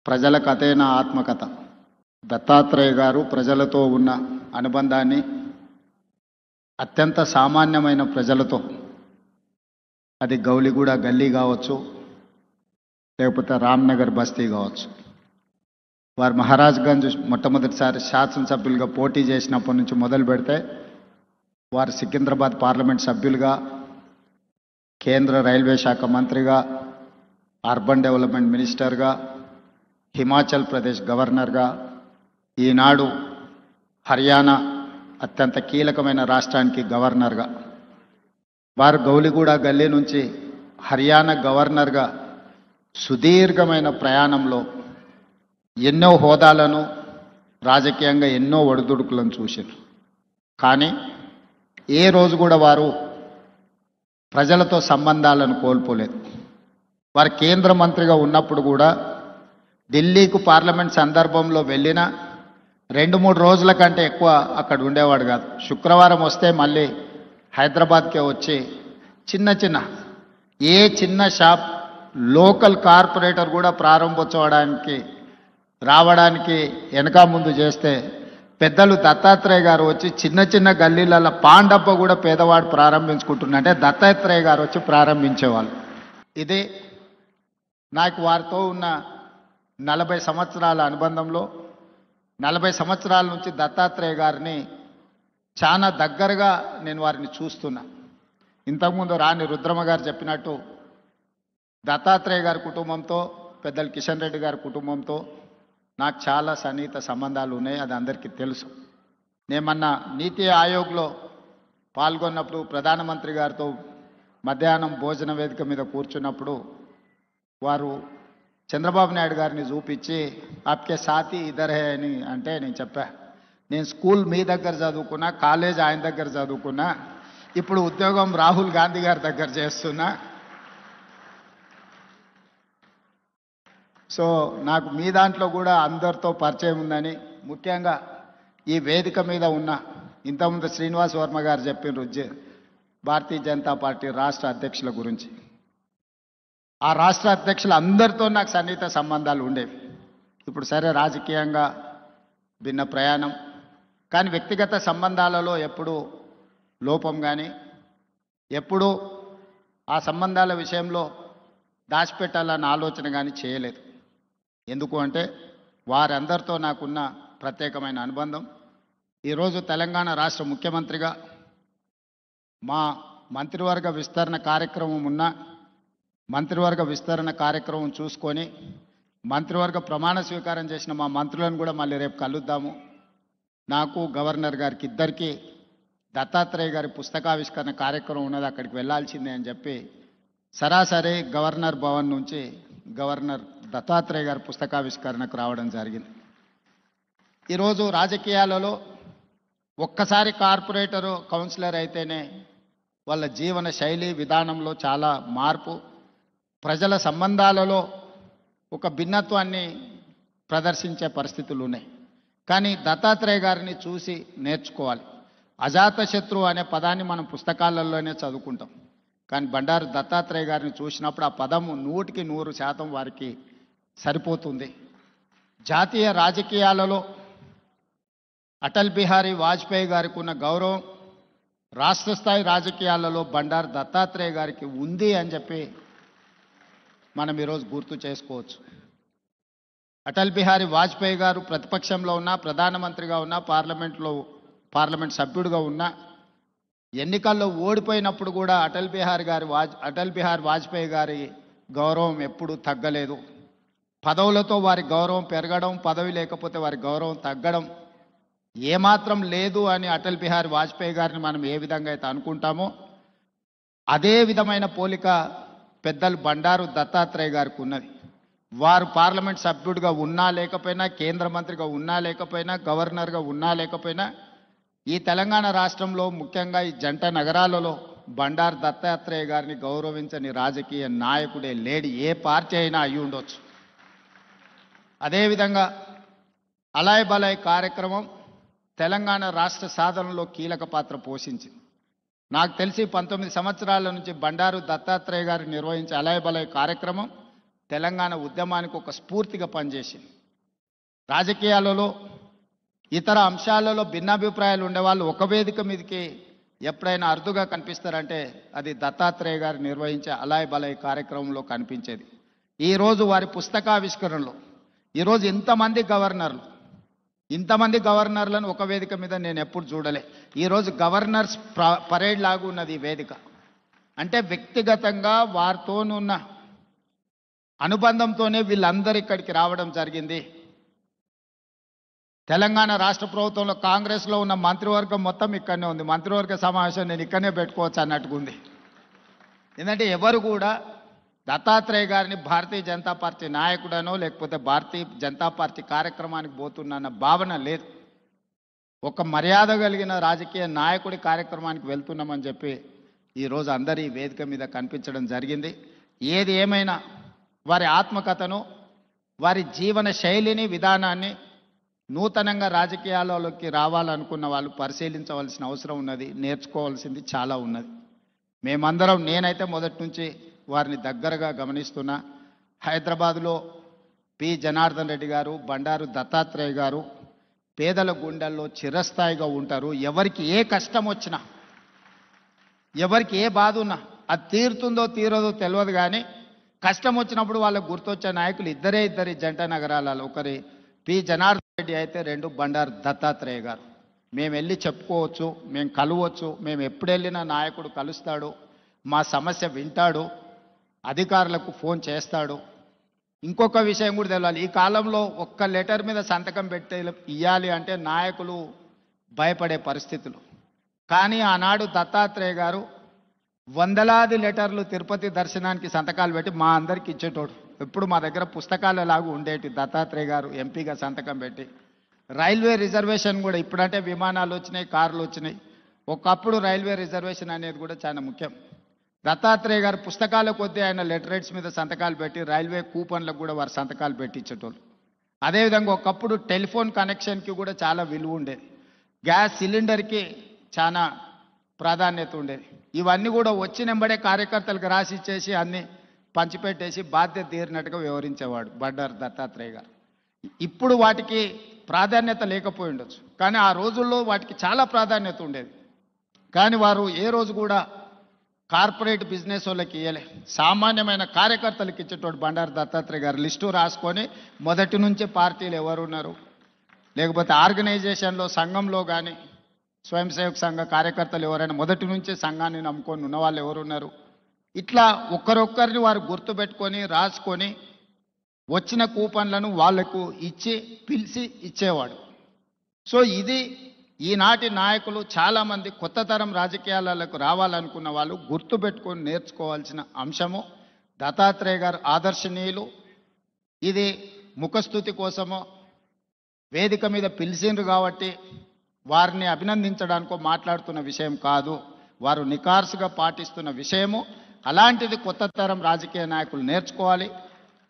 ప్రజల కథే నా ఆత్మకథ. దత్తాత్రేయ గారు ప్రజలతో ఉన్న అనుబంధాన్ని అత్యంత సామాన్యమైన ప్రజలతో, అది గౌలిగూడ గల్లీ కావచ్చు, లేకపోతే రామ్నగర్ బస్తీ కావచ్చు. వారు మహారాజ్గంజ్ మొట్టమొదటిసారి శాసనసభ్యులుగా పోటీ చేసినప్పటి నుంచి మొదలు పెడితే, వారు సికింద్రాబాద్ పార్లమెంట్ సభ్యులుగా, కేంద్ర రైల్వే శాఖ మంత్రిగా, అర్బన్ డెవలప్మెంట్ మినిస్టర్గా, హిమాచల్ ప్రదేశ్ గవర్నర్గా, ఈనాడు హర్యానా అత్యంత కీలకమైన రాష్ట్రానికి గవర్నర్గా, వారు గౌలిగూడ గల్లీ నుంచి హర్యానా గవర్నర్గా సుదీర్ఘమైన ప్రయాణంలో ఎన్నో హోదాలను, రాజకీయంగా ఎన్నో ఒడిదుడుకులను చూశారు. కానీ ఏ రోజు కూడా వారు ప్రజలతో సంబంధాలను కోల్పోలేదు. వారు కేంద్ర మంత్రిగా ఉన్నప్పుడు కూడా ఢిల్లీకు పార్లమెంట్ సందర్భంలో వెళ్ళినా 2-3 రోజుల కంటే ఎక్కువ అక్కడ ఉండేవాడు కాదు. శుక్రవారం వస్తే మళ్ళీ హైదరాబాద్కే వచ్చి చిన్న షాప్, లోకల్ కార్పొరేటర్ కూడా ప్రారంభోత్సవానికి రావడానికి వెనక ముందు చేస్తే, పెద్దలు దత్తాత్రేయ గారు వచ్చి చిన్న గల్లీలలో పాన్ డబ్బా కూడా పేదవాడు ప్రారంభించుకుంటున్నంటే దత్తాత్రేయ గారు వచ్చి ప్రారంభించేవాళ్ళు. ఇది నాకు వారితో ఉన్న 40 సంవత్సరాల అనుబంధంలో 40 సంవత్సరాల నుంచి దత్తాత్రేయ గారిని చాలా దగ్గరగా నేను వారిని చూస్తున్నా. ఇంతకుముందు రాణి రుద్రమ్మ గారు చెప్పినట్టు దత్తాత్రేయ గారి కుటుంబంతో, పెద్దలు కిషన్ రెడ్డి గారి కుటుంబంతో నాకు చాలా సన్నిహిత సంబంధాలు ఉన్నాయి. అది అందరికీ తెలుసు. నేను మొన్న నీతి ఆయోగ్లో పాల్గొన్నప్పుడు ప్రధానమంత్రి గారితో మధ్యాహ్నం భోజన వేదిక మీద కూర్చున్నప్పుడు వారు చంద్రబాబు నాయుడు గారిని చూపించి ఆప్కే సాథీ ఇద్దర్ హే అని అంటే నేను చెప్పా, నేను స్కూల్ మీ దగ్గర చదువుకున్నా, కాలేజ్ ఆయన దగ్గర చదువుకున్నా, ఇప్పుడు ఉద్యోగం రాహుల్ గాంధీ గారి దగ్గర చేస్తున్నా. సో నాకు మీ దాంట్లో కూడా అందరితో పరిచయం ఉందని, ముఖ్యంగా ఈ వేదిక మీద ఉన్న ఇంతకుముందు శ్రీనివాస్ వర్మ గారు చెప్పిన భారతీయ జనతా పార్టీ రాష్ట్ర అధ్యక్షుల గురించి, ఆ రాష్ట్ర అధ్యక్షులు అందరితో నాకు సన్నిహిత సంబంధాలు ఉండేవి. ఇప్పుడు సరే రాజకీయంగా భిన్న ప్రయాణం, కానీ వ్యక్తిగత సంబంధాలలో ఎప్పుడూ లోపం కానీ, ఎప్పుడూ ఆ సంబంధాల విషయంలో దాచిపెట్టాలన్న ఆలోచన కానీ చేయలేదు. ఎందుకు అంటే వారందరితో నాకున్న ప్రత్యేకమైన అనుబంధం. ఈరోజు తెలంగాణ రాష్ట్ర ముఖ్యమంత్రిగా మా మంత్రివర్గ విస్తరణ కార్యక్రమం ఉన్న మంత్రివర్గ విస్తరణ కార్యక్రమం చూసుకొని మంత్రివర్గ ప్రమాణ స్వీకారం చేసిన మా మంత్రులను కూడా మళ్ళీ రేపు కలుద్దాము. నాకు గవర్నర్ గారికి ఇద్దరికీ దత్తాత్రేయ గారి పుస్తకావిష్కరణ కార్యక్రమం ఉన్నది, అక్కడికి వెళ్ళాల్సిందే అని చెప్పి సరాసరి గవర్నర్ భవన్ నుంచి గవర్నర్ దత్తాత్రేయ గారి పుస్తకావిష్కరణకు రావడం జరిగింది. ఈరోజు రాజకీయాలలో ఒక్కసారి కార్పొరేటరు, కౌన్సిలర్ అయితేనే వాళ్ళ జీవన శైలి విధానంలో చాలా మార్పు, ప్రజల సంబంధాలలో ఒక భిన్నత్వాన్ని ప్రదర్శించే పరిస్థితులు ఉన్నాయి. కానీ దత్తాత్రేయ గారిని చూసి నేర్చుకోవాలి. అజాతశత్రువు అనే పదాన్ని మనం పుస్తకాలలోనే చదువుకుంటాం, కానీ బండారు దత్తాత్రేయ గారిని చూసినప్పుడు ఆ పదము 100% వారికి సరిపోతుంది. జాతీయ రాజకీయాలలో అటల్ బిహారీ వాజ్పేయి గారికి ఉన్న గౌరవం రాష్ట్ర స్థాయి రాజకీయాలలో బండారు దత్తాత్రేయ గారికి ఉంది అని చెప్పి మనం ఈరోజు గుర్తు చేసుకోవచ్చు. అటల్ బిహారీ వాజ్పేయి గారు ప్రతిపక్షంలో ఉన్న, ప్రధానమంత్రిగా ఉన్న, పార్లమెంట్ సభ్యుడిగా ఉన్న, ఎన్నికల్లో ఓడిపోయినప్పుడు కూడా అటల్ బిహారీ వాజ్పేయి గారి గౌరవం ఎప్పుడూ తగ్గలేదు. పదవులతో వారి గౌరవం పెరగడం, పదవి లేకపోతే వారి గౌరవం తగ్గడం ఏమాత్రం లేదు అని అటల్ బిహారీ వాజ్పేయి గారిని మనం ఏ విధంగా అయితే అనుకుంటామో, అదే విధమైన పోలిక పెద్దలు బండారు దత్తాత్రేయ గారికి ఉన్నది. వారు పార్లమెంట్ సభ్యుడిగా ఉన్నా లేకపోయినా, కేంద్ర మంత్రిగా ఉన్నా లేకపోయినా, గవర్నర్గా ఉన్నా లేకపోయినా, ఈ తెలంగాణ రాష్ట్రంలో ముఖ్యంగా ఈ జంట నగరాలలో బండారు దత్తాత్రేయ గారిని గౌరవించని రాజకీయ నాయకుడే లేడు, ఏ పార్టీ అయినా అయి ఉండొచ్చు. అదేవిధంగా అలాయ్ బలాయ్ కార్యక్రమం తెలంగాణ రాష్ట్ర సాధనలో కీలక పాత్ర పోషించింది. నాకు తెలిసి 19 సంవత్సరాల నుంచి బండారు దత్తాత్రేయ గారు నిర్వహించే అలాయ్ బలాయ్ కార్యక్రమం తెలంగాణ ఉద్యమానికి ఒక స్ఫూర్తిగా పనిచేసింది. రాజకీయాలలో ఇతర అంశాలలో భిన్నాభిప్రాయాలు ఉండేవాళ్ళు ఒక వేదిక మీదకి ఎప్పుడైనా అరుదుగా కనిపిస్తారంటే అది దత్తాత్రేయ గారు నిర్వహించే అలాయ్ బలాయ్ కార్యక్రమంలో కనిపించేది. ఈరోజు వారి పుస్తకావిష్కరణలో ఈరోజు ఇంతమంది గవర్నర్లను ఒక వేదిక మీద నేను ఎప్పుడు చూడలే. ఈరోజు గవర్నర్స్ పరేడ్ లాగా ఉన్నది ఈ వేదిక. అంటే వ్యక్తిగతంగా వారితోనున్న అనుబంధంతోనే వీళ్ళందరూ ఇక్కడికి రావడం జరిగింది. తెలంగాణ రాష్ట్ర ప్రభుత్వంలో కాంగ్రెస్లో ఉన్న మంత్రివర్గం మొత్తం ఇక్కడనే ఉంది. మంత్రివర్గ సమావేశం నేను ఇక్కడనే పెట్టుకోవచ్చు అన్నట్టుగా ఉంది. ఎందుకంటే ఎవరు కూడా దత్తాత్రేయ గారిని భారతీయ జనతా పార్టీ నాయకుడనో లేకపోతే భారతీయ జనతా పార్టీ కార్యక్రమానికి పోతున్న భావన లేదు. ఒక మర్యాద కలిగిన రాజకీయ నాయకుడి కార్యక్రమానికి వెళ్తున్నామని చెప్పి ఈరోజు అందరి వేదిక మీద కనిపించడం జరిగింది. ఏది ఏమైనా వారి ఆత్మకథను, వారి జీవన శైలిని, విధానాన్ని నూతనంగా రాజకీయాలలోకి రావాలనుకున్న వాళ్ళు పరిశీలించవలసిన అవసరం ఉన్నది. నేర్చుకోవాల్సింది చాలా ఉన్నది. మేమందరం, నేనైతే మొదటి నుంచి వారిని దగ్గరగా గమనిస్తున్నా. హైదరాబాదులో పి జనార్దన్ రెడ్డి గారు, బండారు దత్తాత్రేయ గారు పేదల గుండెల్లో చిరస్థాయిగా ఉంటారు. ఎవరికి ఏ కష్టం వచ్చినా, ఎవరికి ఏ బాధ ఉన్నా అది తీరుతుందో తీరదో తెలియదు, కానీ కష్టం వచ్చినప్పుడు వాళ్ళకు గుర్తొచ్చే నాయకులు ఇద్దరి జంట నగరాలలో, ఒకరి పి జనార్దన్ రెడ్డి అయితే, రెండు బండారు దత్తాత్రేయ గారు. మేము వెళ్ళి చెప్పుకోవచ్చు, మేము కలవచ్చు, మేము ఎప్పుడు వెళ్ళినా నాయకుడు కలుస్తాడు, మా సమస్య వింటాడు, అధికారులకు ఫోన్ చేస్తాడు. ఇంకొక విషయం కూడా తెలియాలి, ఈ కాలంలో ఒక్క లెటర్ మీద సంతకం పెట్టి ఇవ్వాలి అంటే నాయకులు భయపడే పరిస్థితులు. కానీ ఆనాడు దత్తాత్రేయ గారు వందలాది లెటర్లు తిరుపతి దర్శనానికి సంతకాలు పెట్టి మా అందరికి ఇచ్చేటోడు. ఎప్పుడు మా దగ్గర పుస్తకాలు ఎలాగూ ఉండేటి. దత్తాత్రేయ గారు ఎంపీగా సంతకం పెట్టి రైల్వే రిజర్వేషన్ కూడా, ఇప్పుడంటే విమానాలు వచ్చినాయి, కార్లు వచ్చినాయి, ఒకప్పుడు రైల్వే రిజర్వేషన్ అనేది కూడా చాలా ముఖ్యం. దత్తాత్రేయ గారు పుస్తకాల కొద్దీ ఆయన లెటరేట్స్ మీద సంతకాలు పెట్టి రైల్వే కూపన్లకు కూడా వారు సంతకాలు పెట్టి ఇచ్చేటోళ్ళు. అదేవిధంగా ఒకప్పుడు టెలిఫోన్ కనెక్షన్కి కూడా చాలా విలువ ఉండేది. గ్యాస్ సిలిండర్కి చాలా ప్రాధాన్యత ఉండేది. ఇవన్నీ కూడా వచ్చినెంబడే కార్యకర్తలకు రాసి ఇచ్చేసి అన్నీ పంచిపెట్టేసి బాధ్యత తీరినట్టుగా వ్యవహరించేవాడు బండారు దత్తాత్రేయ గారు. ఇప్పుడు వాటికి ప్రాధాన్యత లేకపోయి ఉండొచ్చు, కానీ ఆ రోజుల్లో వాటికి చాలా ప్రాధాన్యత ఉండేది. కానీ వారు ఏ రోజు కూడా కార్పొరేట్ బిజినెస్ వాళ్ళకి ఇవ్వలే, సామాన్యమైన కార్యకర్తలకు ఇచ్చేటోడు బండారు దత్తాత్రేయ గారు. లిస్టు రాసుకొని మొదటి నుంచే పార్టీలు ఎవరున్నారు, లేకపోతే ఆర్గనైజేషన్లో సంఘంలో కానీ స్వయం సేవక సంఘ కార్యకర్తలు ఎవరైనా మొదటి నుంచే సంఘాన్ని నమ్ముకొని ఉన్న వాళ్ళు ఎవరున్నారు, ఇట్లా ఒక్కరొక్కరిని వారు గుర్తుపెట్టుకొని రాసుకొని వచ్చిన కూపన్లను వాళ్లకు ఇచ్చి పిలిచి ఇచ్చేవాడు. సో ఇది ఈనాటి నాయకులు చాలామంది కొత్త తరం రాజకీయాలకు రావాలనుకున్న వాళ్ళు గుర్తుపెట్టుకొని నేర్చుకోవాల్సిన అంశము. దత్తాత్రేయ గారు ఆదర్శనీయులు. ఇది ముఖస్థుతి కోసమో వేదిక మీద పిలిచిండ్రు కాబట్టి వారిని అభినందించడానికో మాట్లాడుతున్న విషయం కాదు, వారు నికార్సుగా పాటిస్తున్న విషయము. అలాంటిది కొత్త తరం రాజకీయ నాయకులు నేర్చుకోవాలి.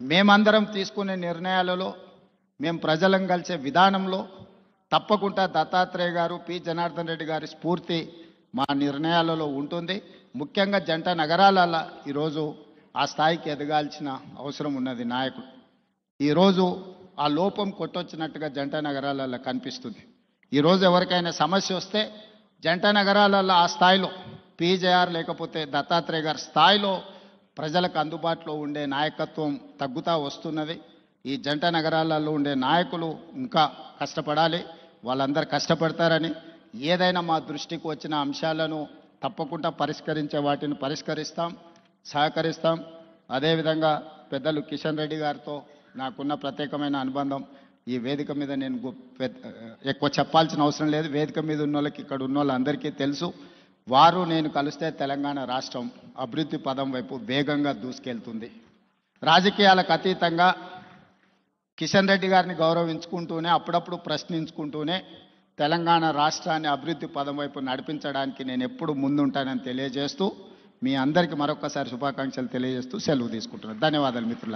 మేమందరం తీసుకునే నిర్ణయాలలో, మేము ప్రజలను కలిసే విధానంలో తప్పకుండా దత్తాత్రేయ గారు, పి జనార్దన్ రెడ్డి గారి స్ఫూర్తి మా నిర్ణయాలలో ఉంటుంది. ముఖ్యంగా జంట నగరాలలో ఈరోజు ఆ స్థాయికి ఎదగాల్సిన అవసరం ఉన్నది నాయకుడు. ఈరోజు ఆ లోపం కొట్టొచ్చినట్టుగా జంట నగరాలలో కనిపిస్తుంది. ఈరోజు ఎవరికైనా సమస్య వస్తే జంట నగరాలలో ఆ స్థాయిలో పీజేఆర్ లేకపోతే దత్తాత్రేయ గారి స్థాయిలో ప్రజలకు అందుబాటులో ఉండే నాయకత్వం తగ్గుతూ వస్తున్నది. ఈ జంట నగరాలలో ఉండే నాయకులు ఇంకా కష్టపడాలి. వాళ్ళందరూ కష్టపడతారని, ఏదైనా మా దృష్టికి వచ్చిన అంశాలను తప్పకుండా పరిష్కరించే వాటిని పరిష్కరిస్తాం, సహకరిస్తాం. అదేవిధంగా పెద్దలు కిషన్ రెడ్డి గారితో నాకున్న ప్రత్యేకమైన అనుబంధం ఈ వేదిక మీద నేను ఎక్కువ చెప్పాల్సిన అవసరం లేదు. వేదిక మీద ఉన్న వాళ్ళకి, ఇక్కడ ఉన్న వాళ్ళందరికీ తెలుసు. వారు నేను కలిస్తే తెలంగాణ రాష్ట్రం అభివృద్ధి పదం వైపు వేగంగా దూసుకెళ్తుంది. రాజకీయాలకు అతీతంగా కిషన్ రెడ్డి గారిని గౌరవించుకుంటూనే, అప్పుడప్పుడు ప్రశ్నించుకుంటూనే తెలంగాణ రాష్ట్రాన్ని అభివృద్ధి పదం వైపు నడిపించడానికి నేను ఎప్పుడు ముందుంటానని తెలియజేస్తూ, మీ అందరికీ మరొకసారి శుభాకాంక్షలు తెలియజేస్తూ సెలవు తీసుకుంటున్నాను. ధన్యవాదాలు మిత్రులారా.